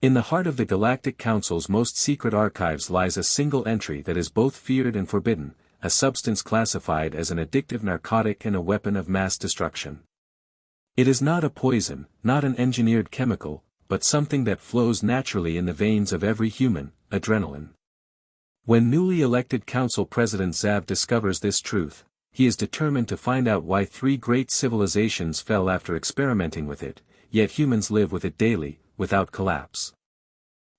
In the heart of the Galactic Council's most secret archives lies a single entry that is both feared and forbidden, a substance classified as an addictive narcotic and a weapon of mass destruction. It is not a poison, not an engineered chemical, but something that flows naturally in the veins of every human, adrenaline. When newly elected Council President Zav discovers this truth, he is determined to find out why 3 great civilizations fell after experimenting with it, yet humans live with it daily, without collapse.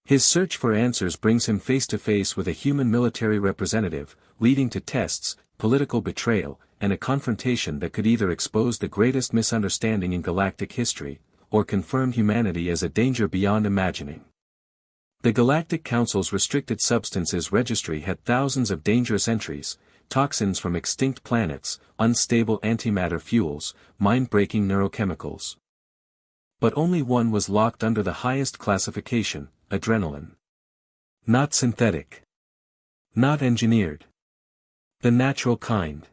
His search for answers brings him face to face with a human military representative, leading to tests, political betrayal, and a confrontation that could either expose the greatest misunderstanding in galactic history, or confirm humanity as a danger beyond imagining. The Galactic Council's restricted substances registry had thousands of dangerous entries, toxins from extinct planets, unstable antimatter fuels, mind-breaking neurochemicals. But only one was locked under the highest classification, adrenaline. Not synthetic. Not engineered. The natural kind.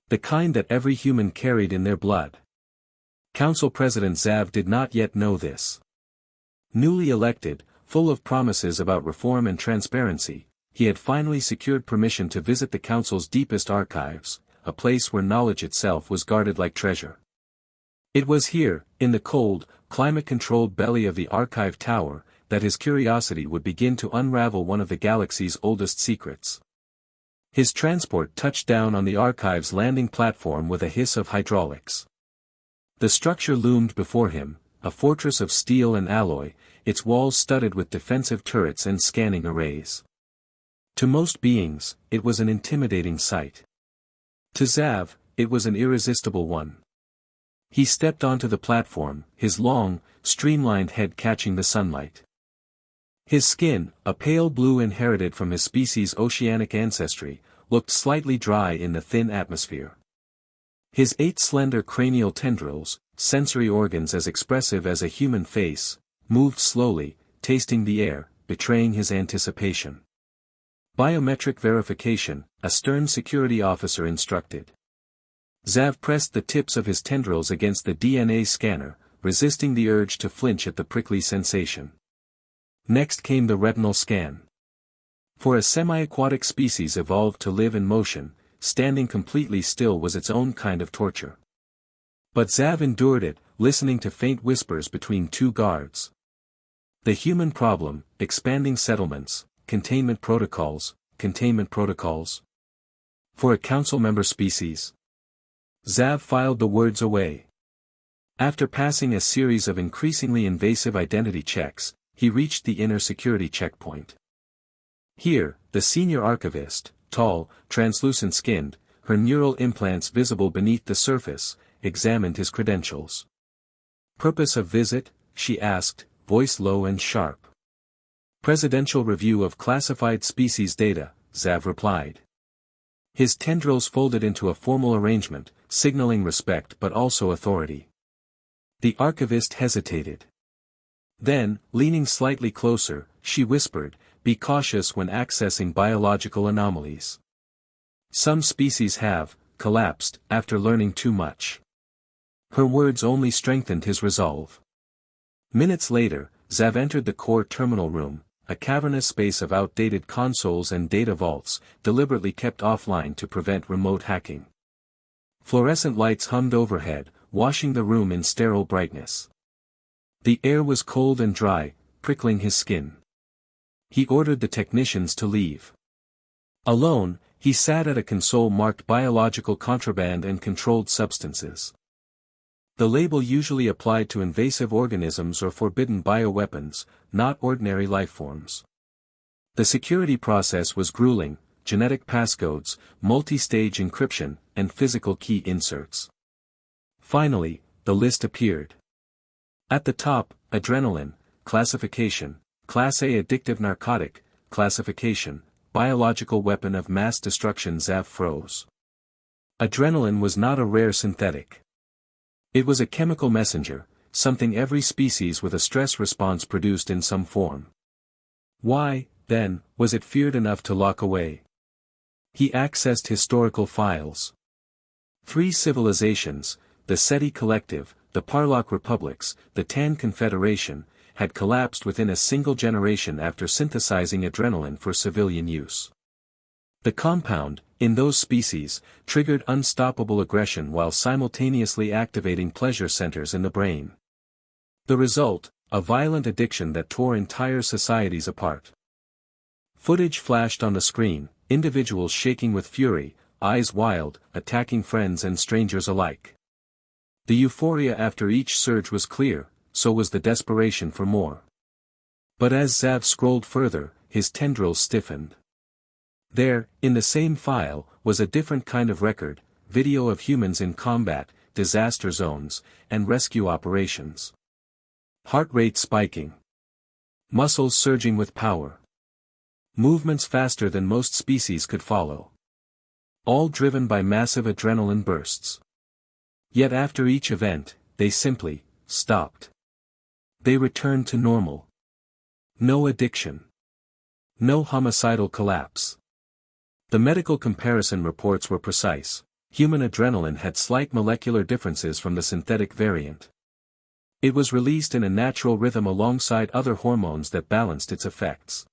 The kind that every human carried in their blood. Council President Zav did not yet know this. Newly elected, full of promises about reform and transparency, he had finally secured permission to visit the Council's deepest archives, a place where knowledge itself was guarded like treasure. It was here, in the cold, climate-controlled belly of the archive tower, that his curiosity would begin to unravel one of the galaxy's oldest secrets. His transport touched down on the archive's landing platform with a hiss of hydraulics. The structure loomed before him, a fortress of steel and alloy, its walls studded with defensive turrets and scanning arrays. To most beings, it was an intimidating sight. To Zav, it was an irresistible one. He stepped onto the platform, his long, streamlined head catching the sunlight. His skin, a pale blue inherited from his species' oceanic ancestry, looked slightly dry in the thin atmosphere. His 8 slender cranial tendrils, sensory organs as expressive as a human face, moved slowly, tasting the air, betraying his anticipation. Biometric verification, a stern security officer instructed. Zav pressed the tips of his tendrils against the DNA scanner, resisting the urge to flinch at the prickly sensation. Next came the retinal scan. For a semi-aquatic species evolved to live in motion, standing completely still was its own kind of torture. But Zav endured it, listening to faint whispers between 2 guards. The human problem, expanding settlements, containment protocols. For a council member species. Zav filed the words away. After passing a series of increasingly invasive identity checks, he reached the inner security checkpoint. Here, the senior archivist, tall, translucent-skinned, her neural implants visible beneath the surface, examined his credentials. "Purpose of visit?" she asked, voice low and sharp. "Presidential review of classified species data," Zav replied. His tendrils folded into a formal arrangement, signaling respect but also authority. The archivist hesitated. Then, leaning slightly closer, she whispered, "Be cautious when accessing biological anomalies. Some species have collapsed after learning too much." Her words only strengthened his resolve. Minutes later, Zav entered the core terminal room, a cavernous space of outdated consoles and data vaults, deliberately kept offline to prevent remote hacking. Fluorescent lights hummed overhead, washing the room in sterile brightness. The air was cold and dry, prickling his skin. He ordered the technicians to leave. Alone, he sat at a console marked biological contraband and controlled substances. The label usually applied to invasive organisms or forbidden bioweapons, not ordinary lifeforms. The security process was grueling: genetic passcodes, multi-stage encryption, and physical key inserts. Finally, the list appeared. At the top, adrenaline, classification, Class A addictive narcotic, classification, biological weapon of mass destruction. Zav froze. Adrenaline was not a rare synthetic. It was a chemical messenger, something every species with a stress response produced in some form. Why, then, was it feared enough to lock away? He accessed historical files. 3 civilizations, the SETI Collective, the Parlock Republics, the Tan Confederation, had collapsed within a single generation after synthesizing adrenaline for civilian use. The compound, in those species, triggered unstoppable aggression while simultaneously activating pleasure centers in the brain. The result, a violent addiction that tore entire societies apart. Footage flashed on the screen, individuals shaking with fury, eyes wild, attacking friends and strangers alike. The euphoria after each surge was clear, so was the desperation for more. But as Xav scrolled further, his tendrils stiffened. There, in the same file, was a different kind of record, video of humans in combat, disaster zones, and rescue operations. Heart rate spiking. Muscles surging with power. Movements faster than most species could follow. All driven by massive adrenaline bursts. Yet after each event, they simply stopped. They returned to normal. No addiction. No homicidal collapse. The medical comparison reports were precise. Human adrenaline had slight molecular differences from the synthetic variant. It was released in a natural rhythm alongside other hormones that balanced its effects.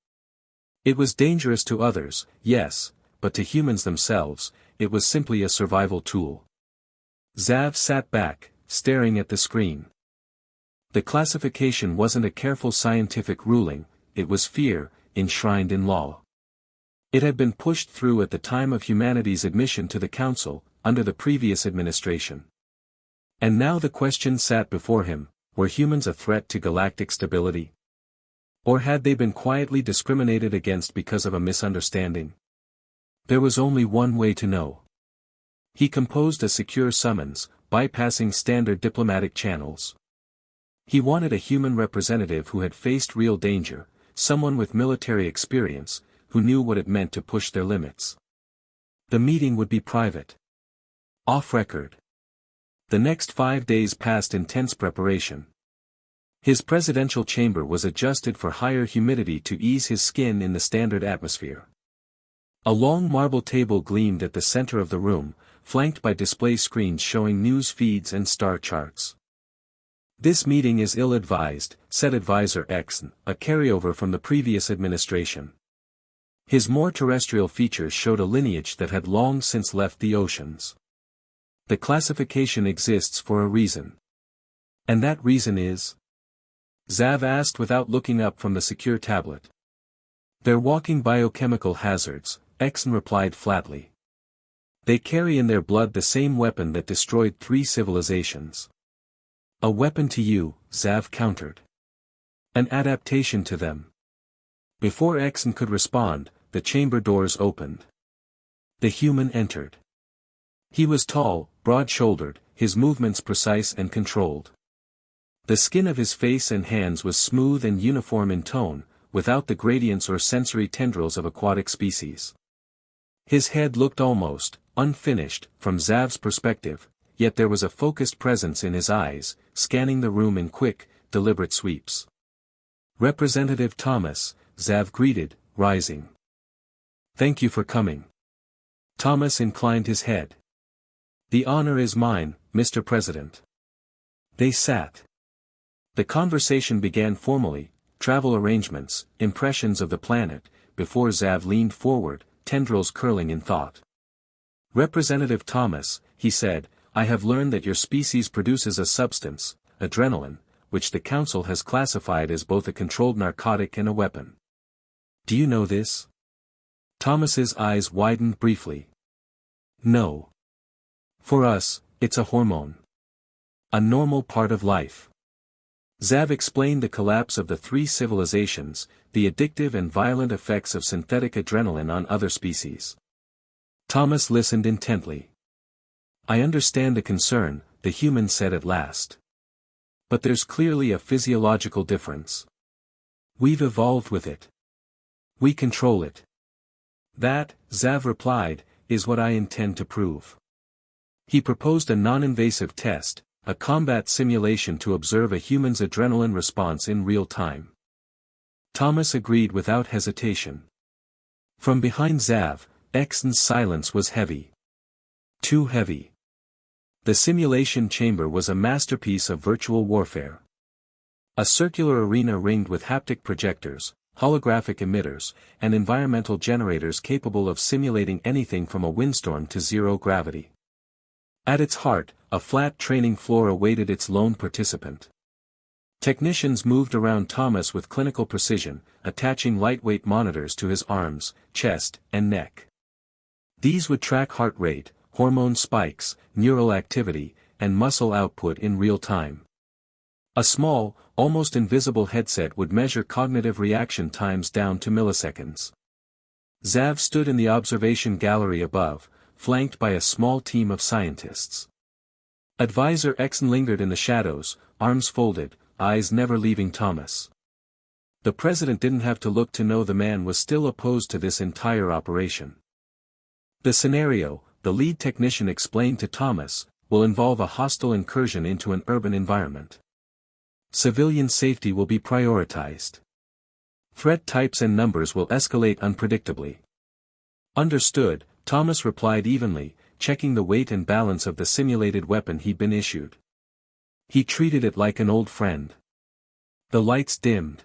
It was dangerous to others, yes, but to humans themselves, it was simply a survival tool. Xav sat back, staring at the screen. The classification wasn't a careful scientific ruling, it was fear, enshrined in law. It had been pushed through at the time of humanity's admission to the Council, under the previous administration. And now the question sat before him, were humans a threat to galactic stability? Or had they been quietly discriminated against because of a misunderstanding? There was only one way to know. He composed a secure summons, bypassing standard diplomatic channels. He wanted a human representative who had faced real danger, someone with military experience, who knew what it meant to push their limits. The meeting would be private. Off record. The next 5 days passed in tense preparation. His presidential chamber was adjusted for higher humidity to ease his skin in the standard atmosphere. A long marble table gleamed at the center of the room, flanked by display screens showing news feeds and star charts. This meeting is ill-advised, said Advisor X, a carryover from the previous administration. His more terrestrial features showed a lineage that had long since left the oceans. The classification exists for a reason. And that reason is? Xav asked without looking up from the secure tablet. They're walking biochemical hazards, Exon replied flatly. They carry in their blood the same weapon that destroyed 3 civilizations. A weapon to you, Xav countered. An adaptation to them. Before Exon could respond, the chamber doors opened. The human entered. He was tall, broad-shouldered, his movements precise and controlled. The skin of his face and hands was smooth and uniform in tone, without the gradients or sensory tendrils of aquatic species. His head looked almost unfinished, from Xav's perspective, yet there was a focused presence in his eyes, scanning the room in quick, deliberate sweeps. Representative Thomas, Xav greeted, rising. Thank you for coming. Thomas inclined his head. The honor is mine, Mr. President. They sat. The conversation began formally, travel arrangements, impressions of the planet, before Xav leaned forward, tendrils curling in thought. Representative Thomas, he said, I have learned that your species produces a substance, adrenaline, which the Council has classified as both a controlled narcotic and a weapon. Do you know this? Thomas's eyes widened briefly. No. For us, it's a hormone. A normal part of life. Xav explained the collapse of the 3 civilizations, the addictive and violent effects of synthetic adrenaline on other species. Thomas listened intently. I understand the concern, the human said at last. But there's clearly a physiological difference. We've evolved with it. We control it. That, Xav replied, is what I intend to prove. He proposed a non-invasive test, a combat simulation to observe a human's adrenaline response in real time. Thomas agreed without hesitation. From behind Xav, Exon's silence was heavy. Too heavy. The simulation chamber was a masterpiece of virtual warfare. A circular arena ringed with haptic projectors, holographic emitters, and environmental generators capable of simulating anything from a windstorm to zero gravity. At its heart, a flat training floor awaited its lone participant. Technicians moved around Thomas with clinical precision, attaching lightweight monitors to his arms, chest, and neck. These would track heart rate, hormone spikes, neural activity, and muscle output in real time. A small, almost invisible headset would measure cognitive reaction times down to milliseconds. Xav stood in the observation gallery above, flanked by a small team of scientists. Advisor Exon lingered in the shadows, arms folded, eyes never leaving Thomas. The president didn't have to look to know the man was still opposed to this entire operation. The scenario, the lead technician explained to Thomas, will involve a hostile incursion into an urban environment. Civilian safety will be prioritized. Threat types and numbers will escalate unpredictably. Understood, Thomas replied evenly, checking the weight and balance of the simulated weapon he'd been issued. He treated it like an old friend. The lights dimmed.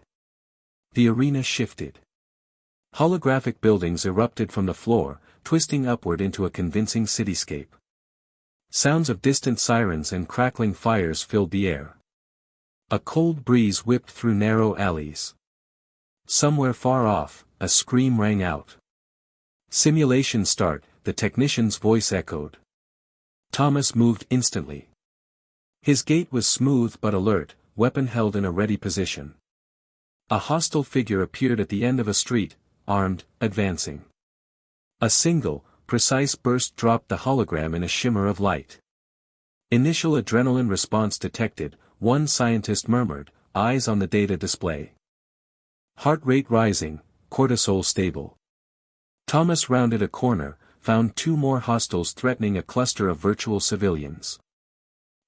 The arena shifted. Holographic buildings erupted from the floor, twisting upward into a convincing cityscape. Sounds of distant sirens and crackling fires filled the air. A cold breeze whipped through narrow alleys. Somewhere far off, a scream rang out. Simulation start, the technician's voice echoed. Thomas moved instantly. His gait was smooth but alert, weapon held in a ready position. A hostile figure appeared at the end of a street, armed, advancing. A single, precise burst dropped the hologram in a shimmer of light. Initial adrenaline response detected, one scientist murmured, eyes on the data display. Heart rate rising, cortisol stable. Thomas rounded a corner, found two more hostiles threatening a cluster of virtual civilians.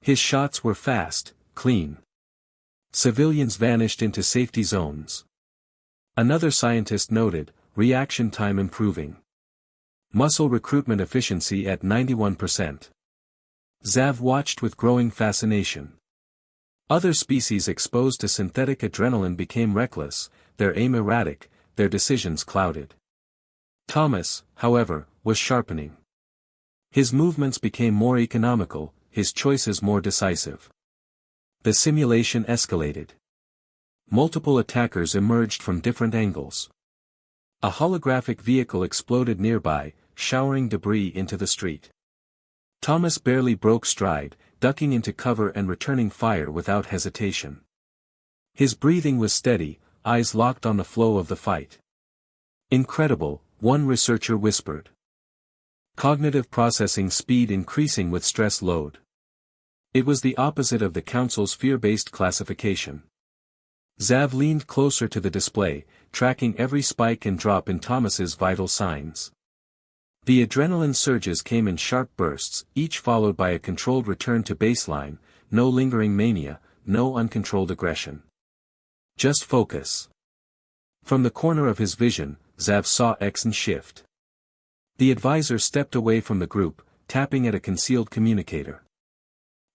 His shots were fast, clean. Civilians vanished into safety zones. Another scientist noted, reaction time improving. Muscle recruitment efficiency at 91%. Xav watched with growing fascination. Other species exposed to synthetic adrenaline became reckless, their aim erratic, their decisions clouded. Thomas, however, was sharpening. His movements became more economical, his choices more decisive. The simulation escalated. Multiple attackers emerged from different angles. A holographic vehicle exploded nearby, showering debris into the street. Thomas barely broke stride, ducking into cover and returning fire without hesitation. His breathing was steady, eyes locked on the flow of the fight. Incredible, one researcher whispered. Cognitive processing speed increasing with stress load. It was the opposite of the Council's fear-based classification. Xav leaned closer to the display, tracking every spike and drop in Thomas's vital signs. The adrenaline surges came in sharp bursts, each followed by a controlled return to baseline, no lingering mania, no uncontrolled aggression. Just focus. From the corner of his vision, Xav saw Exon shift. The advisor stepped away from the group, tapping at a concealed communicator.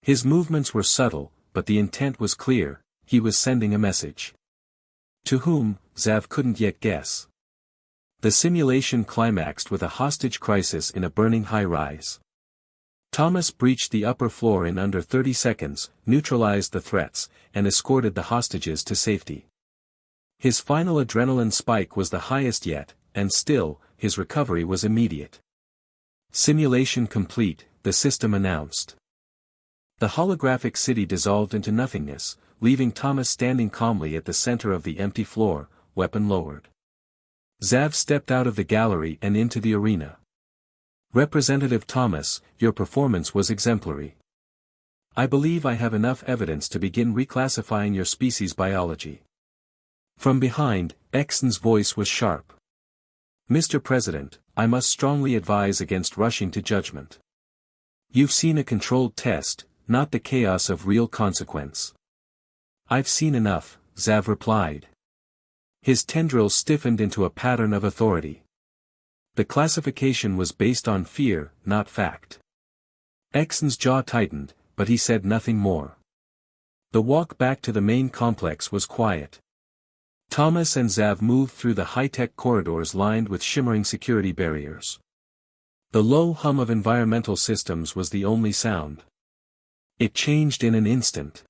His movements were subtle, but the intent was clear, he was sending a message. To whom, Xav couldn't yet guess. The simulation climaxed with a hostage crisis in a burning high-rise. Thomas breached the upper floor in under 30 seconds, neutralized the threats, and escorted the hostages to safety. His final adrenaline spike was the highest yet, and still, his recovery was immediate. Simulation complete, the system announced. The holographic city dissolved into nothingness, leaving Thomas standing calmly at the center of the empty floor, weapon lowered. Xav stepped out of the gallery and into the arena. Representative Thomas, your performance was exemplary. I believe I have enough evidence to begin reclassifying your species biology. From behind, Exon's voice was sharp. Mr. President, I must strongly advise against rushing to judgment. You've seen a controlled test, not the chaos of real consequence. I've seen enough, Xav replied. His tendrils stiffened into a pattern of authority. The classification was based on fear, not fact. Exon's jaw tightened, but he said nothing more. The walk back to the main complex was quiet. Thomas and Zav moved through the high-tech corridors lined with shimmering security barriers. The low hum of environmental systems was the only sound. It changed in an instant.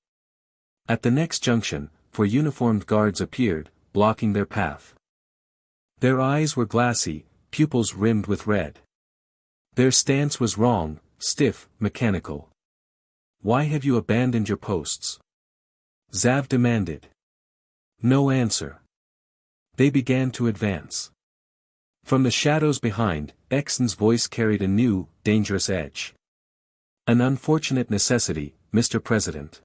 At the next junction, four uniformed guards appeared, blocking their path. Their eyes were glassy, pupils rimmed with red. Their stance was wrong, stiff, mechanical. "Why have you abandoned your posts?" Zav demanded. No answer. They began to advance. From the shadows behind, Exon's voice carried a new, dangerous edge. "An unfortunate necessity, Mr. President."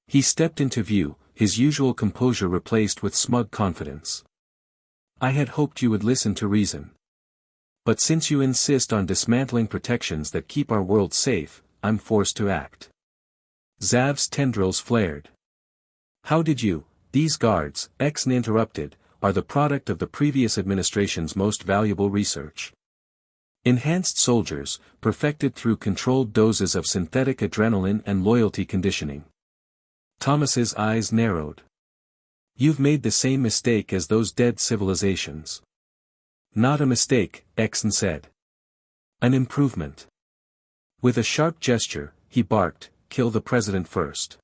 He stepped into view, his usual composure replaced with smug confidence. "I had hoped you would listen to reason. But since you insist on dismantling protections that keep our world safe, I'm forced to act." Zav's tendrils flared. "How did you? These guards," Exon interrupted, "are the product of the previous administration's most valuable research. Enhanced soldiers, perfected through controlled doses of synthetic adrenaline and loyalty conditioning." Thomas's eyes narrowed. "You've made the same mistake as those dead civilizations." "Not a mistake," Exon said. "An improvement." With a sharp gesture, he barked, "Kill the president first."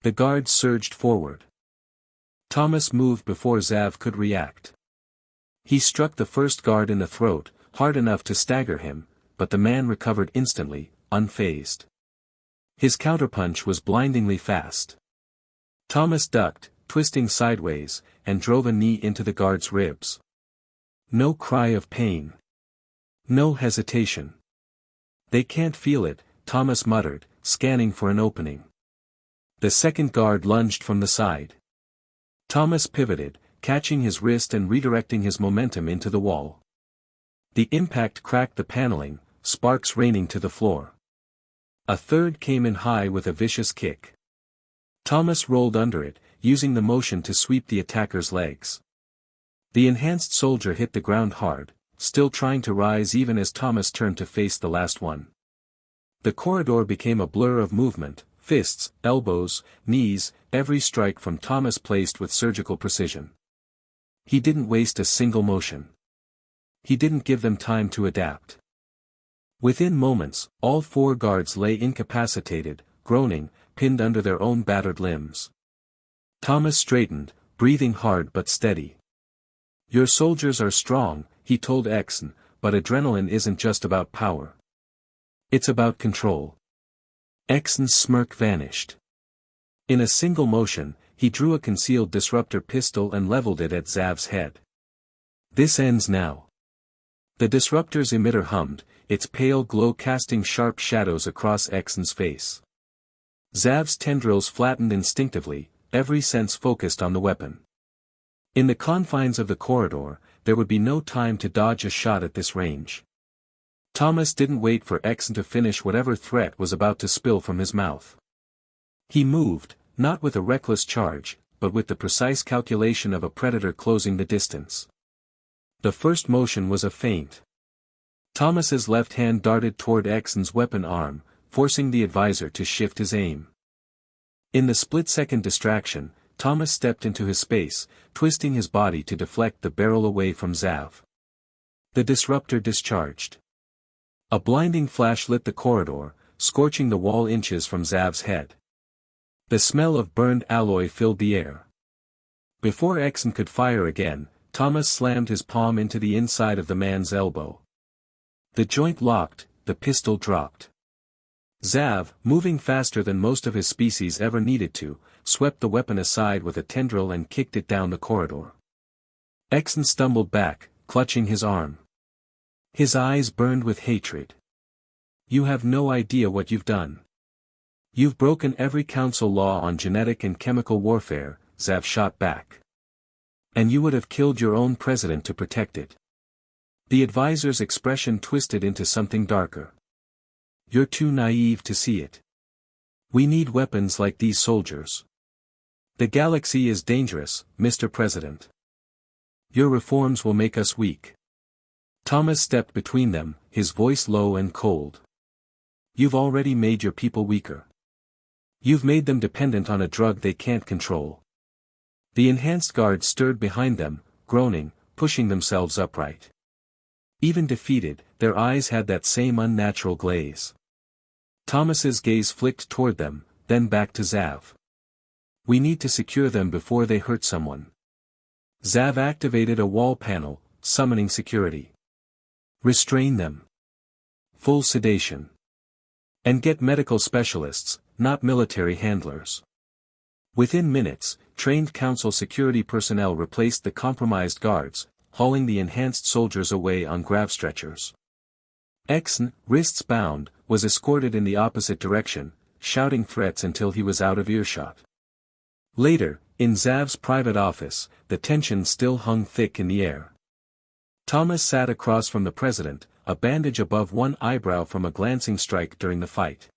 The guards surged forward. Thomas moved before Zav could react. He struck the first guard in the throat, hard enough to stagger him, but the man recovered instantly, unfazed. His counterpunch was blindingly fast. Thomas ducked, twisting sideways, and drove a knee into the guard's ribs. No cry of pain. No hesitation. "They can't feel it," Thomas muttered, scanning for an opening. The second guard lunged from the side. Thomas pivoted, catching his wrist and redirecting his momentum into the wall. The impact cracked the paneling, sparks raining to the floor. A third came in high with a vicious kick. Thomas rolled under it, using the motion to sweep the attacker's legs. The enhanced soldier hit the ground hard, still trying to rise even as Thomas turned to face the last one. The corridor became a blur of movement, fists, elbows, knees, every strike from Thomas placed with surgical precision. He didn't waste a single motion. He didn't give them time to adapt. Within moments, all four guards lay incapacitated, groaning, pinned under their own battered limbs. Thomas straightened, breathing hard but steady. "Your soldiers are strong," he told Exon, "but adrenaline isn't just about power. It's about control." Exon's smirk vanished. In a single motion, he drew a concealed disruptor pistol and leveled it at Zav's head. "This ends now." The disruptor's emitter hummed, its pale glow casting sharp shadows across Exon's face. Zav's tendrils flattened instinctively, every sense focused on the weapon. In the confines of the corridor, there would be no time to dodge a shot at this range. Thomas didn't wait for Exon to finish whatever threat was about to spill from his mouth. He moved, not with a reckless charge, but with the precise calculation of a predator closing the distance. The first motion was a feint. Thomas's left hand darted toward Exon's weapon arm, forcing the advisor to shift his aim. In the split-second distraction, Thomas stepped into his space, twisting his body to deflect the barrel away from Zav. The disruptor discharged. A blinding flash lit the corridor, scorching the wall inches from Zav's head. The smell of burned alloy filled the air. Before Exon could fire again, Thomas slammed his palm into the inside of the man's elbow. The joint locked, the pistol dropped. Zav, moving faster than most of his species ever needed to, swept the weapon aside with a tendril and kicked it down the corridor. Exon stumbled back, clutching his arm. His eyes burned with hatred. "You have no idea what you've done. You've broken every council law on genetic and chemical warfare," Zav shot back. "And you would have killed your own president to protect it." The advisor's expression twisted into something darker. "You're too naive to see it. We need weapons like these soldiers. The galaxy is dangerous, Mr. President. Your reforms will make us weak." Thomas stepped between them, his voice low and cold. "You've already made your people weaker. You've made them dependent on a drug they can't control. The enhanced guard stirred behind them, groaning, pushing themselves upright. Even defeated, their eyes had that same unnatural glaze. Thomas's gaze flicked toward them, then back to Zav. We need to secure them before they hurt someone. Zav activated a wall panel, summoning security. Restrain them. Full sedation. And get medical specialists, not military handlers. Within minutes, trained council security personnel replaced the compromised guards, hauling the enhanced soldiers away on grav stretchers. Exn, wrists bound, was escorted in the opposite direction, shouting threats until he was out of earshot. Later, in Zav's private office, the tension still hung thick in the air. Thomas sat across from the president, a bandage above one eyebrow from a glancing strike during the fight.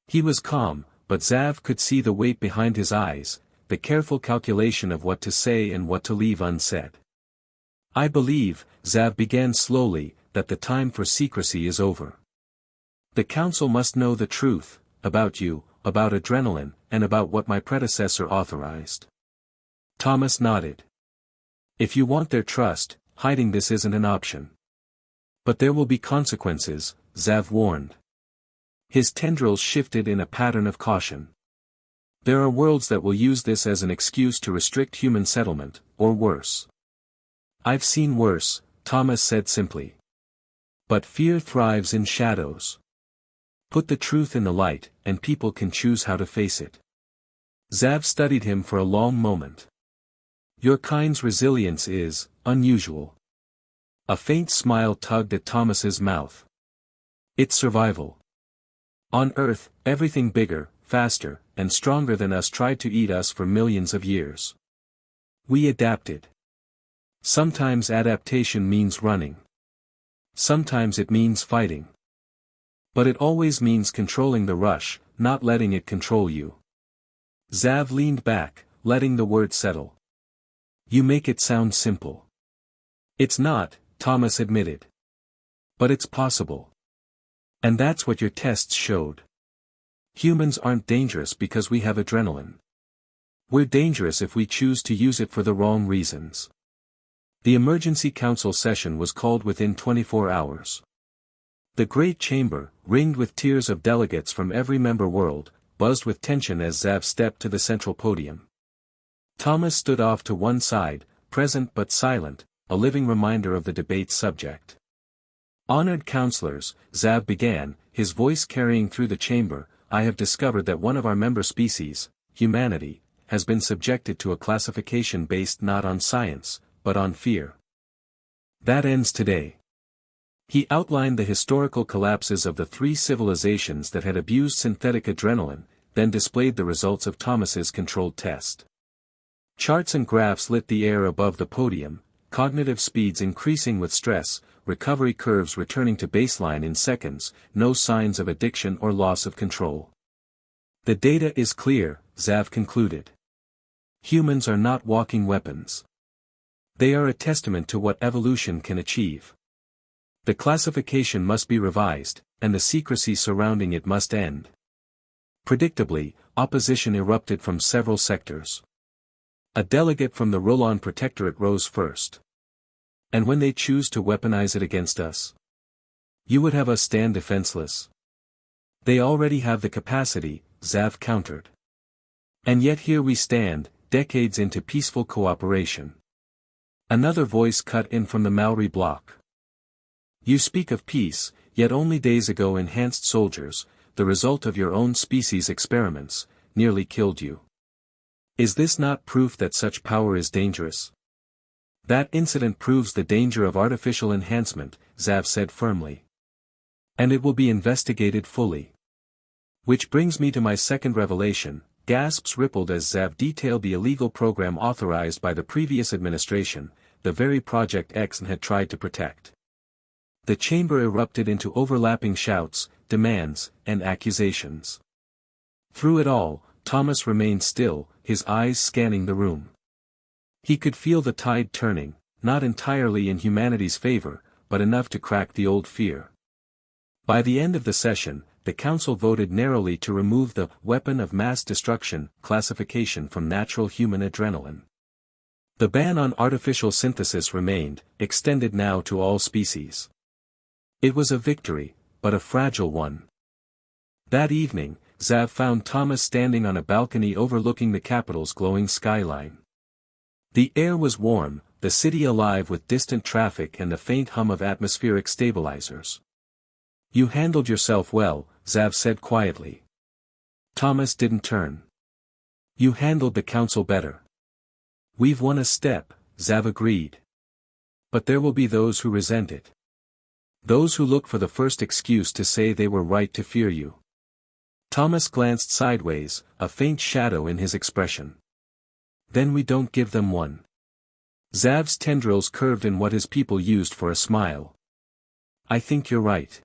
He was calm, but Zav could see the weight behind his eyes, the careful calculation of what to say and what to leave unsaid. I believe, Zav began slowly, that the time for secrecy is over. The council must know the truth, about you, about adrenaline, and about what my predecessor authorized. Thomas nodded. If you want their trust, hiding this isn't an option. But there will be consequences, Zav warned. His tendrils shifted in a pattern of caution. There are worlds that will use this as an excuse to restrict human settlement, or worse. I've seen worse, Thomas said simply. But fear thrives in shadows. Put the truth in the light, and people can choose how to face it. Zav studied him for a long moment. Your kind's resilience is unusual. A faint smile tugged at Thomas's mouth. It's survival. On Earth, everything bigger, faster, and stronger than us tried to eat us for millions of years. We adapted. Sometimes adaptation means running. Sometimes it means fighting. But it always means controlling the rush, not letting it control you. Zav leaned back, letting the word settle. You make it sound simple. It's not, Thomas admitted. But it's possible. And that's what your tests showed. Humans aren't dangerous because we have adrenaline. We're dangerous if we choose to use it for the wrong reasons. The emergency council session was called within 24 hours. The great chamber, ringed with tiers of delegates from every member world, buzzed with tension as Zav stepped to the central podium. Thomas stood off to one side, present but silent, a living reminder of the debate's subject. Honored counselors, Zav began, his voice carrying through the chamber, I have discovered that one of our member species, humanity, has been subjected to a classification based not on science, but on fear. That ends today. He outlined the historical collapses of the three civilizations that had abused synthetic adrenaline, then displayed the results of Thomas's controlled test. Charts and graphs lit the air above the podium, cognitive speeds increasing with stress, recovery curves returning to baseline in seconds, no signs of addiction or loss of control. The data is clear, Zav concluded. Humans are not walking weapons. They are a testament to what evolution can achieve. The classification must be revised, and the secrecy surrounding it must end. Predictably, opposition erupted from several sectors. A delegate from the Rollon Protectorate rose first. And when they choose to weaponize it against us? You would have us stand defenseless. They already have the capacity, Zav countered. And yet here we stand, decades into peaceful cooperation. Another voice cut in from the Maori bloc. You speak of peace, yet only days ago enhanced soldiers, the result of your own species' experiments, nearly killed you. Is this not proof that such power is dangerous? That incident proves the danger of artificial enhancement, Zav said firmly. And it will be investigated fully. Which brings me to my second revelation. Gasps rippled as Zav detailed the illegal program authorized by the previous administration, the very Project X had tried to protect. The chamber erupted into overlapping shouts, demands, and accusations. Through it all, Thomas remained still, his eyes scanning the room. He could feel the tide turning, not entirely in humanity's favor, but enough to crack the old fear. By the end of the session, the council voted narrowly to remove the weapon of mass destruction classification from natural human adrenaline. The ban on artificial synthesis remained, extended now to all species. It was a victory, but a fragile one. That evening, Zav found Thomas standing on a balcony overlooking the capital's glowing skyline. The air was warm, the city alive with distant traffic and the faint hum of atmospheric stabilizers. "You handled yourself well," Zav said quietly. Thomas didn't turn. "You handled the council better." "We've won a step," Zav agreed. "But there will be those who resent it. Those who look for the first excuse to say they were right to fear you." Thomas glanced sideways, a faint shadow in his expression. "Then we don't give them one." Zav's tendrils curved in what his people used for a smile. "I think you're right."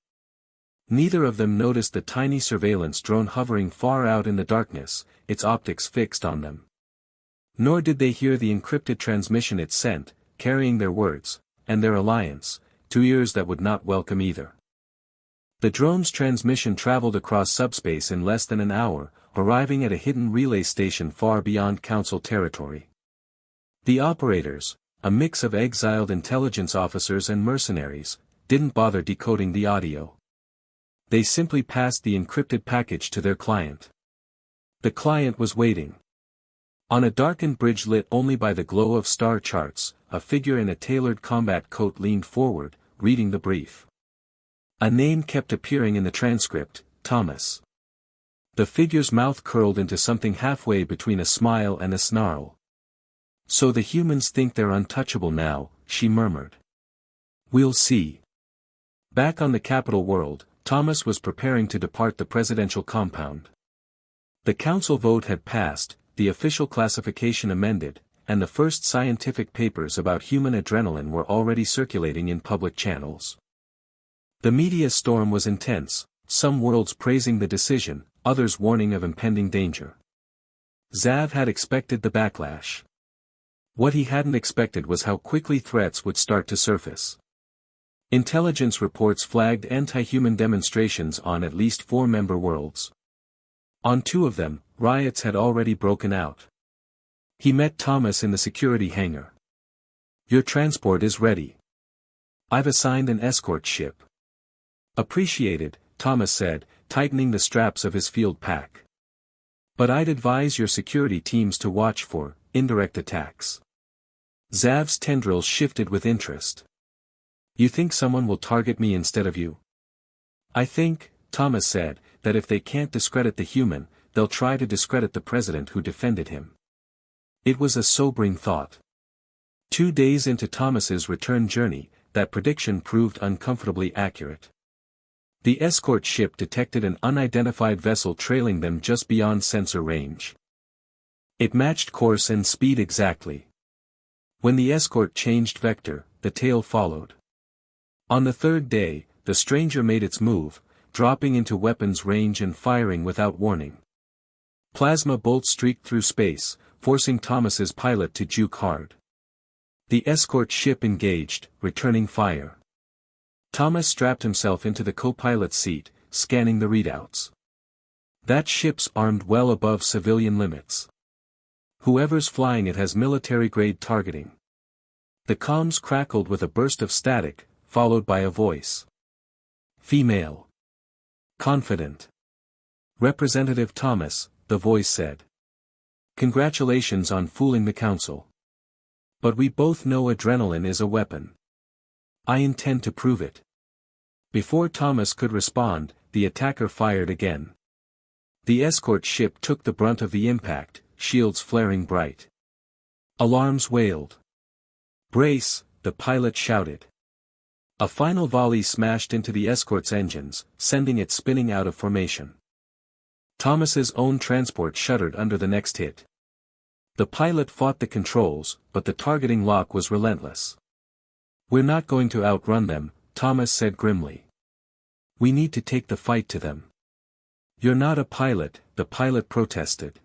Neither of them noticed the tiny surveillance drone hovering far out in the darkness, its optics fixed on them. Nor did they hear the encrypted transmission it sent, carrying their words, and their alliance, to ears that would not welcome either. The drone's transmission traveled across subspace in less than an hour, arriving at a hidden relay station far beyond Council territory. The operators, a mix of exiled intelligence officers and mercenaries, didn't bother decoding the audio. They simply passed the encrypted package to their client. The client was waiting. On a darkened bridge lit only by the glow of star charts, a figure in a tailored combat coat leaned forward, reading the brief. A name kept appearing in the transcript, Thomas. The figure's mouth curled into something halfway between a smile and a snarl. "So the humans think they're untouchable now," she murmured. "We'll see." Back on the capital world, Thomas was preparing to depart the presidential compound. The council vote had passed, the official classification amended, and the first scientific papers about human adrenaline were already circulating in public channels. The media storm was intense, some worlds praising the decision, others warning of impending danger. Zav had expected the backlash. What he hadn't expected was how quickly threats would start to surface. Intelligence reports flagged anti-human demonstrations on at least 4 member worlds. On 2 of them, riots had already broken out. He met Thomas in the security hangar. "Your transport is ready. I've assigned an escort ship." "Appreciated," Thomas said, tightening the straps of his field pack. "But I'd advise your security teams to watch for indirect attacks." Zav's tendrils shifted with interest. "You think someone will target me instead of you?" "I think," Thomas said, "that if they can't discredit the human, they'll try to discredit the president who defended him." It was a sobering thought. 2 days into Thomas's return journey, that prediction proved uncomfortably accurate. The escort ship detected an unidentified vessel trailing them just beyond sensor range. It matched course and speed exactly. When the escort changed vector, the tail followed. On the 3rd day, the stranger made its move, dropping into weapons range and firing without warning. Plasma bolts streaked through space, forcing Thomas's pilot to juke hard. The escort ship engaged, returning fire. Thomas strapped himself into the co-pilot's seat, scanning the readouts. That ship's armed well above civilian limits. Whoever's flying it has military-grade targeting. The comms crackled with a burst of static, followed by a voice. "Female. Confident. Representative Thomas," the voice said. "Congratulations on fooling the council. But we both know adrenaline is a weapon. I intend to prove it." Before Thomas could respond, the attacker fired again. The escort ship took the brunt of the impact, shields flaring bright. Alarms wailed. "Brace," the pilot shouted. A final volley smashed into the escort's engines, sending it spinning out of formation. Thomas's own transport shuddered under the next hit. The pilot fought the controls, but the targeting lock was relentless. "We're not going to outrun them," Thomas said grimly. "We need to take the fight to them." "You're not a pilot," the pilot protested.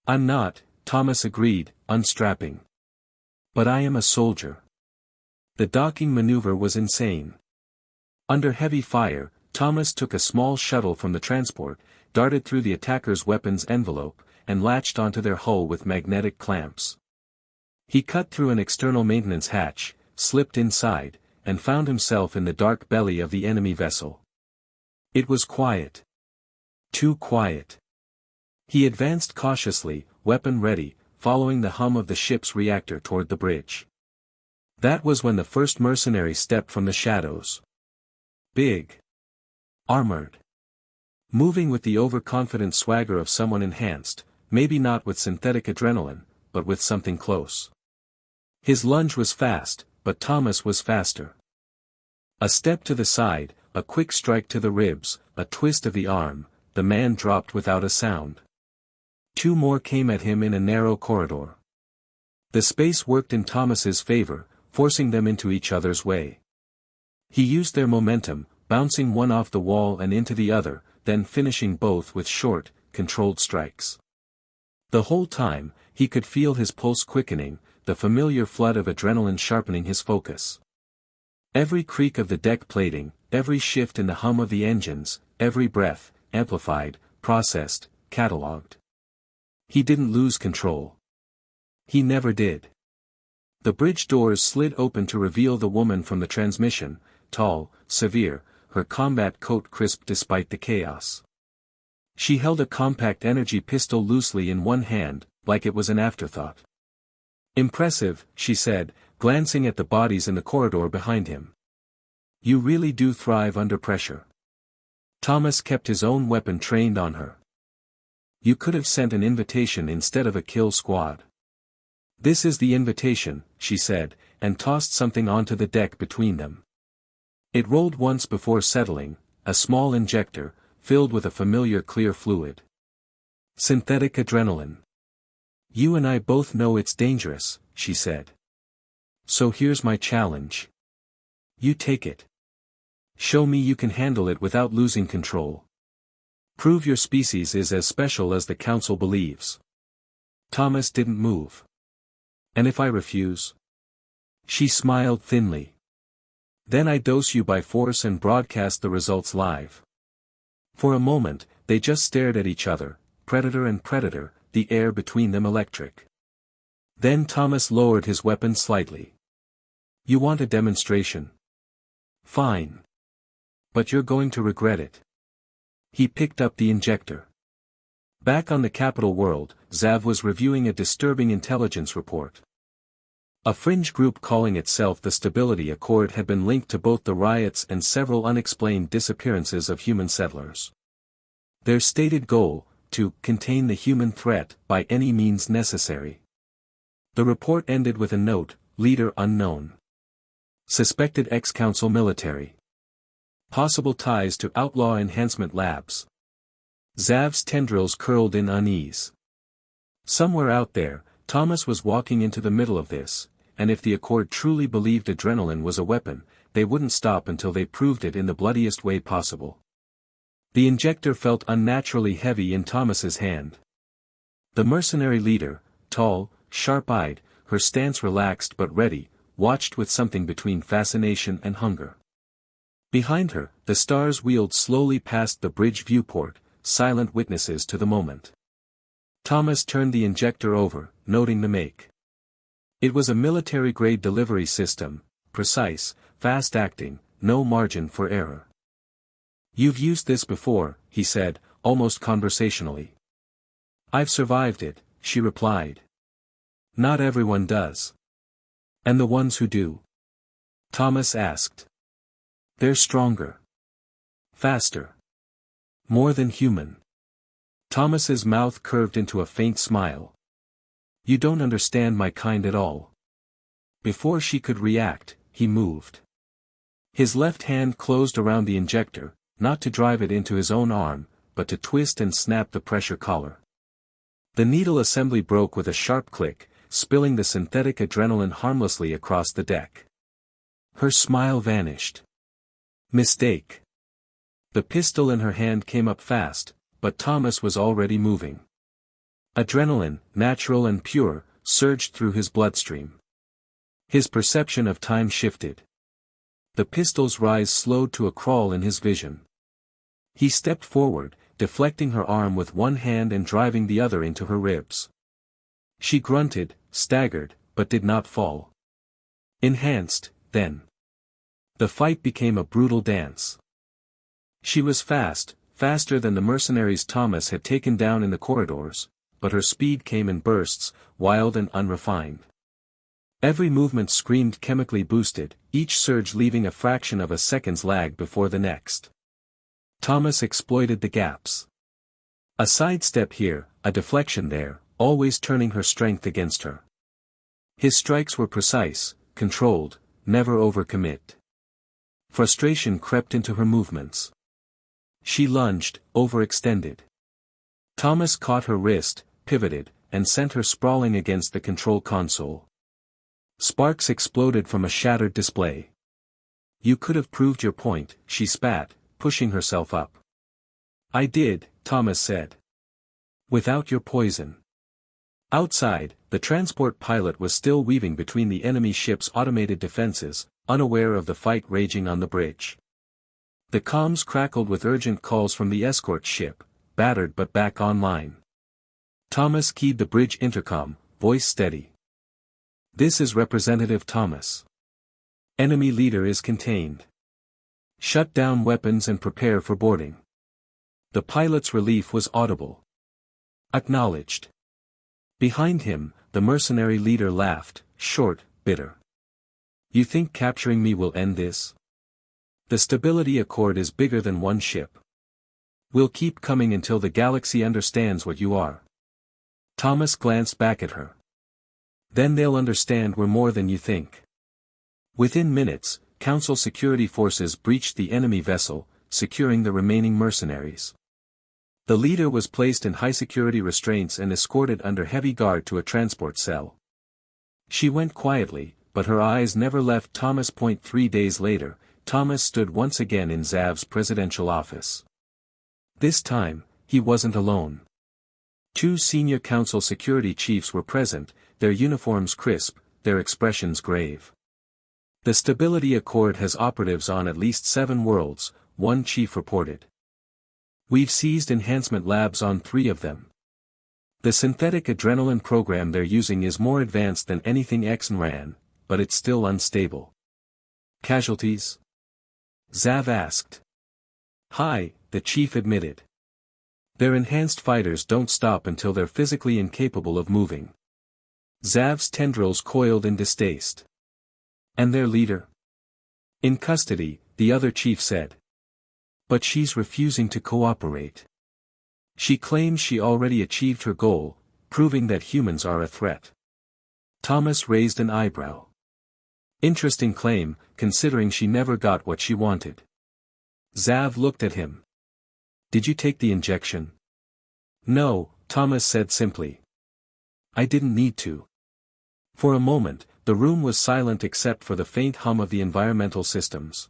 "I'm not," Thomas agreed, unstrapping. "But I am a soldier." The docking maneuver was insane. Under heavy fire, Thomas took a small shuttle from the transport, darted through the attacker's weapons envelope, and latched onto their hull with magnetic clamps. He cut through an external maintenance hatch, slipped inside, and found himself in the dark belly of the enemy vessel. It was quiet. Too quiet. He advanced cautiously, weapon ready, following the hum of the ship's reactor toward the bridge. That was when the first mercenary stepped from the shadows. Big. Armored. Moving with the overconfident swagger of someone enhanced, maybe not with synthetic adrenaline, but with something close. His lunge was fast, but Thomas was faster. A step to the side, a quick strike to the ribs, a twist of the arm, the man dropped without a sound. Two more came at him in a narrow corridor. The space worked in Thomas's favor, forcing them into each other's way. He used their momentum, bouncing one off the wall and into the other, then finishing both with short, controlled strikes. The whole time, he could feel his pulse quickening, the familiar flood of adrenaline sharpening his focus. Every creak of the deck plating, every shift in the hum of the engines, every breath, amplified, processed, catalogued. He didn't lose control. He never did. The bridge doors slid open to reveal the woman from the transmission, tall, severe, her combat coat crisp despite the chaos. She held a compact energy pistol loosely in one hand, like it was an afterthought. "Impressive," she said, glancing at the bodies in the corridor behind him. "You really do thrive under pressure." Thomas kept his own weapon trained on her. "You could have sent an invitation instead of a kill squad." "This is the invitation," she said, and tossed something onto the deck between them. It rolled once before settling, a small injector, filled with a familiar clear fluid. "Synthetic adrenaline. You and I both know it's dangerous," she said. "So here's my challenge. You take it. Show me you can handle it without losing control. Prove your species is as special as the Council believes." Thomas didn't move. "And if I refuse?" She smiled thinly. "Then I dose you by force and broadcast the results live." For a moment, they just stared at each other, predator and predator, the air between them electric. Then Thomas lowered his weapon slightly. "You want a demonstration? Fine. But you're going to regret it." He picked up the injector. Back on the capital world, Zav was reviewing a disturbing intelligence report. A fringe group calling itself the Stability Accord had been linked to both the riots and several unexplained disappearances of human settlers. Their stated goal, to contain the human threat by any means necessary. The report ended with a note, leader unknown. Suspected ex-council military. Possible ties to outlaw enhancement labs. Zav's tendrils curled in unease. Somewhere out there, Thomas was walking into the middle of this, and if the Accord truly believed adrenaline was a weapon, they wouldn't stop until they proved it in the bloodiest way possible. The injector felt unnaturally heavy in Thomas's hand. The mercenary leader, tall, sharp-eyed, her stance relaxed but ready, watched with something between fascination and hunger. Behind her, the stars wheeled slowly past the bridge viewport, silent witnesses to the moment. Thomas turned the injector over, noting the make. It was a military-grade delivery system, precise, fast-acting, no margin for error. "You've used this before," he said, almost conversationally. "I've survived it," she replied. "Not everyone does." "And the ones who do?" Thomas asked. "They're stronger. Faster. More than human." Thomas's mouth curved into a faint smile. "You don't understand my kind at all." Before she could react, he moved. His left hand closed around the injector, not to drive it into his own arm, but to twist and snap the pressure collar. The needle assembly broke with a sharp click, spilling the synthetic adrenaline harmlessly across the deck. Her smile vanished. Mistake. The pistol in her hand came up fast, but Thomas was already moving. Adrenaline, natural and pure, surged through his bloodstream. His perception of time shifted. The pistol's rise slowed to a crawl in his vision. He stepped forward, deflecting her arm with one hand and driving the other into her ribs. She grunted, staggered, but did not fall. Enhanced, then. The fight became a brutal dance. She was fast, faster than the mercenaries Thomas had taken down in the corridors, but her speed came in bursts, wild and unrefined. Every movement screamed chemically boosted, each surge leaving a fraction of a second's lag before the next. Thomas exploited the gaps. A sidestep here, a deflection there, always turning her strength against her. His strikes were precise, controlled, never overcommit. Frustration crept into her movements. She lunged, overextended. Thomas caught her wrist, pivoted, and sent her sprawling against the control console. Sparks exploded from a shattered display. "You could have proved your point," she spat, pushing herself up. "I did," Thomas said. "Without your poison." Outside, the transport pilot was still weaving between the enemy ship's automated defenses, unaware of the fight raging on the bridge. The comms crackled with urgent calls from the escort ship, battered but back online. Thomas keyed the bridge intercom, voice steady. "This is Representative Thomas. Enemy leader is contained. Shut down weapons and prepare for boarding." The pilot's relief was audible. "Acknowledged." Behind him, the mercenary leader laughed, short, bitter. "You think capturing me will end this? The stability accord is bigger than one ship. We'll keep coming until the galaxy understands what you are." Thomas glanced back at her. "Then they'll understand we're more than you think." Within minutes, Council security forces breached the enemy vessel, securing the remaining mercenaries. The leader was placed in high-security restraints and escorted under heavy guard to a transport cell. She went quietly, but her eyes never left Thomas. 3 days later, Thomas stood once again in Zav's presidential office. This time, he wasn't alone. 2 senior council security chiefs were present, their uniforms crisp, their expressions grave. "The Stability Accord has operatives on at least 7 worlds," one chief reported. "We've seized enhancement labs on 3 of them. The synthetic adrenaline program they're using is more advanced than anything X ran, but it's still unstable." "Casualties?" Zav asked. "High," the chief admitted. "Their enhanced fighters don't stop until they're physically incapable of moving." Zav's tendrils coiled in distaste. "And their leader?" "In custody," the other chief said. "But she's refusing to cooperate. She claims she already achieved her goal, proving that humans are a threat." Thomas raised an eyebrow. "Interesting claim, considering she never got what she wanted." Zav looked at him. "Did you take the injection?" "No," Thomas said simply. "I didn't need to." For a moment, the room was silent except for the faint hum of the environmental systems.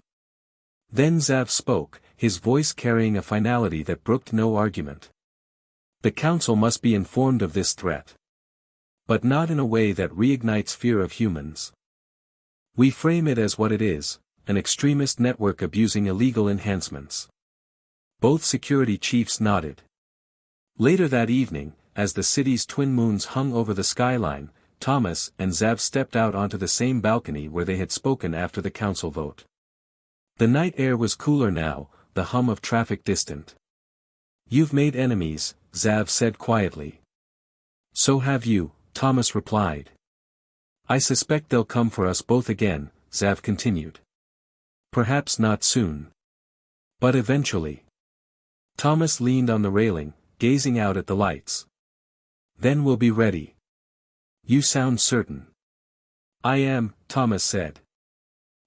Then Zav spoke, his voice carrying a finality that brooked no argument. "The Council must be informed of this threat. But not in a way that reignites fear of humans. We frame it as what it is, an extremist network abusing illegal enhancements." Both security chiefs nodded. Later that evening, as the city's twin moons hung over the skyline, Thomas and Zav stepped out onto the same balcony where they had spoken after the council vote. The night air was cooler now, the hum of traffic distant. "You've made enemies," Zav said quietly. "So have you," Thomas replied. "I suspect they'll come for us both again," Zav continued. "Perhaps not soon. But eventually." Thomas leaned on the railing, gazing out at the lights. "Then we'll be ready." "You sound certain." "I am," Thomas said.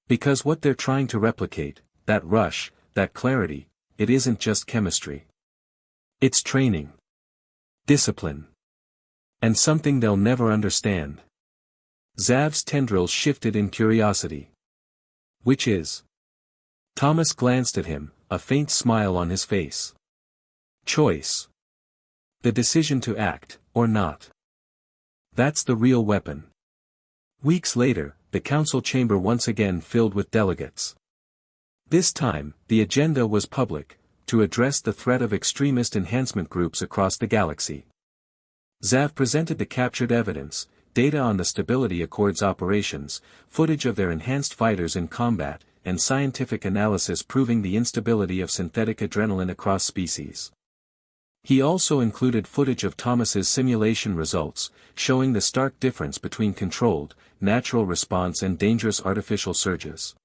"Because what they're trying to replicate, that rush, that clarity, it isn't just chemistry. It's training. Discipline. And something they'll never understand." Zav's tendrils shifted in curiosity. "Which is?" Thomas glanced at him, a faint smile on his face. "Choice. The decision to act, or not. That's the real weapon." Weeks later, the council chamber once again filled with delegates. This time, the agenda was public, to address the threat of extremist enhancement groups across the galaxy. Xav presented the captured evidence, data on the Stability Accord's operations, footage of their enhanced fighters in combat, and scientific analysis proving the instability of synthetic adrenaline across species. He also included footage of Thomas's simulation results, showing the stark difference between controlled, natural response and dangerous artificial surges.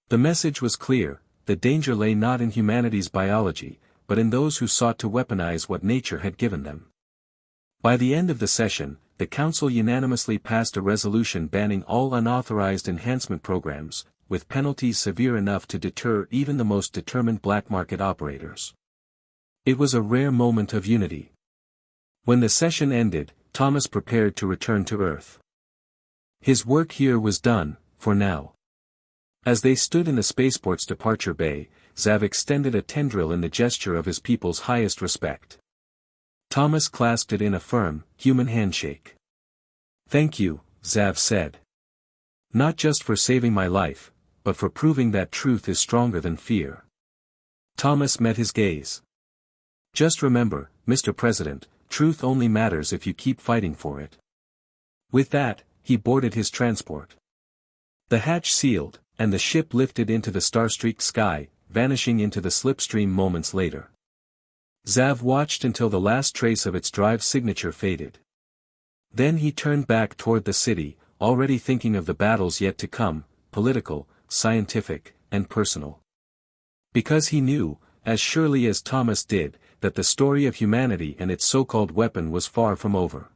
The message was clear: the danger lay not in humanity's biology, but in those who sought to weaponize what nature had given them. By the end of the session, the Council unanimously passed a resolution banning all unauthorized enhancement programs, with penalties severe enough to deter even the most determined black market operators. It was a rare moment of unity. When the session ended, Thomas prepared to return to Earth. His work here was done, for now. As they stood in the spaceport's departure bay, Xav extended a tendril in the gesture of his people's highest respect. Thomas clasped it in a firm, human handshake. "Thank you," Xav said. "Not just for saving my life, but for proving that truth is stronger than fear." Thomas met his gaze. "Just remember, Mr. President, truth only matters if you keep fighting for it." With that, he boarded his transport. The hatch sealed, and the ship lifted into the star-streaked sky, vanishing into the slipstream moments later. Xav watched until the last trace of its drive signature faded. Then he turned back toward the city, already thinking of the battles yet to come, political, scientific, and personal. Because he knew, as surely as Thomas did, that the story of humanity and its so-called weapon was far from over.